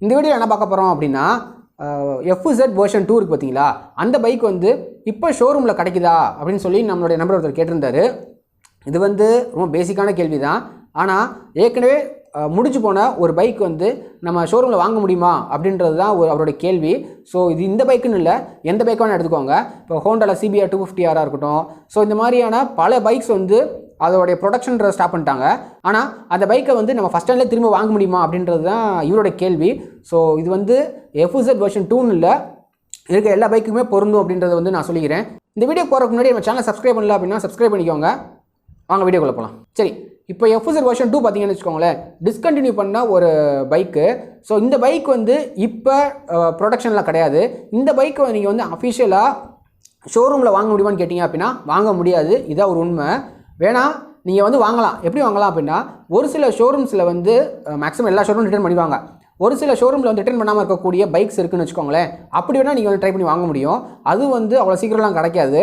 இந்த வீடியோ என்ன பார்க்க போகிறோம் அப்படின்னா FZ வெர்ஷன் 2 இருக்குது பார்த்தீங்களா, அந்த பைக் வந்து இப்போ ஷோரூமில் கிடைக்குதா அப்படின்னு சொல்லி நம்மளுடைய நம்பர் ஒருத்தர் கேட்டிருந்தாரு. இது வந்து ரொம்ப பேசிக்கான கேள்வி தான். ஆனால் ஏற்கனவே முடிச்சு போன ஒரு பைக் வந்து நம்ம ஷோரூமில் வாங்க முடியுமா அப்படின்றது தான் அவருடைய கேள்வி. ஸோ இது இந்த பைக்குன்னு இல்லை, எந்த பைக் வேணால் எடுத்துக்கோங்க. இப்போ ஹோண்டாவில் CBR 250R இருக்கட்டும். ஸோ இந்த மாதிரியான பல பைக்ஸ் வந்து அதோடைய ப்ரொடக்ஷன் ஸ்டாப் பண்ணிட்டாங்க. ஆனால் அந்த பைக்கை வந்து நம்ம ஃபஸ்ட் ஹேண்ட்லேயே திரும்ப வாங்க முடியுமா அப்படின்றது தான் இவரோட கேள்வி. ஸோ இது வந்து FZ வெர்ஷன் 2 இல்லை, இருக்க எல்லா பைக்குமே பொருந்தும் அப்படின்றத வந்து நான் சொல்லிக்கிறேன். இந்த வீடியோ போகிறதுக்கு முன்னாடி நம்ம சேனலை சப்ஸ்கிரைப் பண்ணல அப்படின்னா சப்ஸ்கிரைப் பண்ணிக்கோங்க. வாங்க வீடியோக்குள்ளே போகலாம். சரி, இப்போ FZ வெர்ஷன் 2 பார்த்தீங்கன்னு வச்சுக்கோங்களேன், டிஸ்கண்டினியூ பண்ண ஒரு பைக்கு. ஸோ இந்த பைக் வந்து இப்போ ப்ரொடக்ஷனில் கிடையாது. இந்த பைக்கை நீங்கள் வந்து அஃபிஷியலாக ஷோரூமில் வாங்க முடியுமான்னு கேட்டிங்க அப்படின்னா வாங்க முடியாது. இதான் ஒரு உண்மை. வேணால் நீங்கள் வந்து வாங்கலாம். எப்படி வாங்கலாம் அப்படின்னா, ஒரு சில ஷோரூம்ஸில் வந்து மேக்ஸிமம் எல்லா ஷோரூம் ரிட்டர்ன் பண்ணிடுவாங்க. ஒரு சில ஷோரூமில் வந்து ரிட்டர்ன் பண்ணாமல் இருக்கக்கூடிய பைக்ஸ் இருக்குதுன்னு வச்சுக்கோங்களேன். அப்படி வேணால் நீங்கள் வந்து ட்ரை பண்ணி வாங்க முடியும். அது வந்து அவ்வளோ சீக்கிரம்லாம் கிடைக்காது.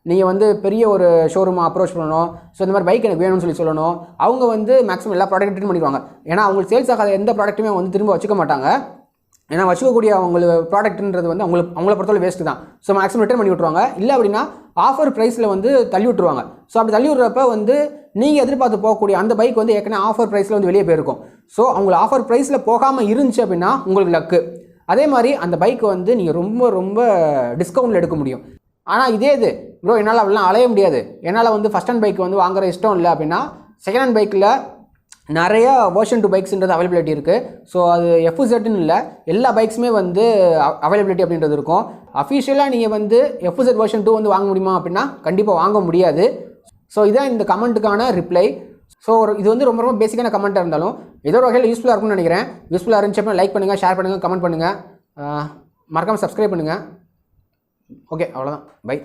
நீங்கள் வந்து பெரிய ஒரு ஷோரூமை அப்ரோச் பண்ணணும். ஸோ இந்த மாதிரி பைக் எனக்கு வேணும்னு சொல்லணும். அவங்க வந்து மேக்ஸிமம் எல்லா ப்ராடக்ட் ரிட்டர்ன் பண்ணிடுவாங்க. ஏன்னா அவங்களுக்கு சேல்ஸ் ஆகாத எந்த ப்ராடக்ட்டுமே வந்து திரும்ப வச்சுக்க மாட்டாங்க. ஏன்னா வச்சுக்கக்கூடிய அவங்களுக்கு ப்ராடக்ட்ன்றது வந்து அவங்கள பொறுத்தவரை வேஸ்ட்டு தான். ஸோ மேக்ஸிமம் ரிட்டர்ன் பண்ணி விட்ருவாங்க. இல்லை அப்படின்னா ஆஃபர் ப்ரைஸில் வந்து தள்ளி விட்ருவாங்க. ஸோ அப்படி தள்ளி விட்றப்ப வந்து நீங்கள் எதிர்பார்த்து போகக்கூடிய அந்த பைக் வந்து ஏற்கனவே ஆஃபர் ப்ரைஸில் வந்து வெளியே போயிருக்கும். ஸோ அவங்களை ஆஃபர் ப்ரைஸில் போகாமல் இருந்துச்சு அப்படின்னா உங்களுக்கு லக்கு. அதே மாதிரி அந்த பைக்கை வந்து நீங்கள் ரொம்ப டிஸ்கவுண்ட்டில் எடுக்க முடியும். ஆனால் இதே இது ப்ரோ என்னால் அப்படிலாம் அலைய முடியாது, என்னால் வந்து ஃபஸ்ட் ஹேண்ட் பைக் வந்து வாங்குற இஷ்டம் இல்லை அப்படின்னா, செகண்ட் ஹேண்ட் பைக்கில் நிறையா வெர்ஷன் 2 பைக்ஸ்ன்றது அவைலபிலிட்டி இருக்குது. ஸோ அது FZன்னு இல்லை, எல்லா பைக்ஸுமே வந்து அவைலபிலிட்டி அப்படின்றது இருக்கும். அஃபிஷியலாக நீங்கள் வந்து FZ வெர்ஷன் 2 வந்து வாங்க முடியுமா அப்படின்னா கண்டிப்பாக வாங்க முடியாது. ஸோ இதான் இந்த கமெண்ட்டுக்கான ரிப்ளை. ஸோ இது வந்து ரொம்ப பேசிக்கான கமெண்ட்டாக இருந்தாலும் ஏதோ ஒரு வகையில் யூஸ்ஃபுல்லாக இருக்கும்னு நினைக்கிறேன். யூஸ்ஃபுல்லாக இருந்துச்சு அப்படின்னா லைக் பண்ணுங்கள், ஷேர் பண்ணுங்கள், கமெண்ட் பண்ணுங்கள், மறக்காமல் சப்ஸ்கிரைப் பண்ணுங்கள். ஓகே, அவ்வளோதான். பை.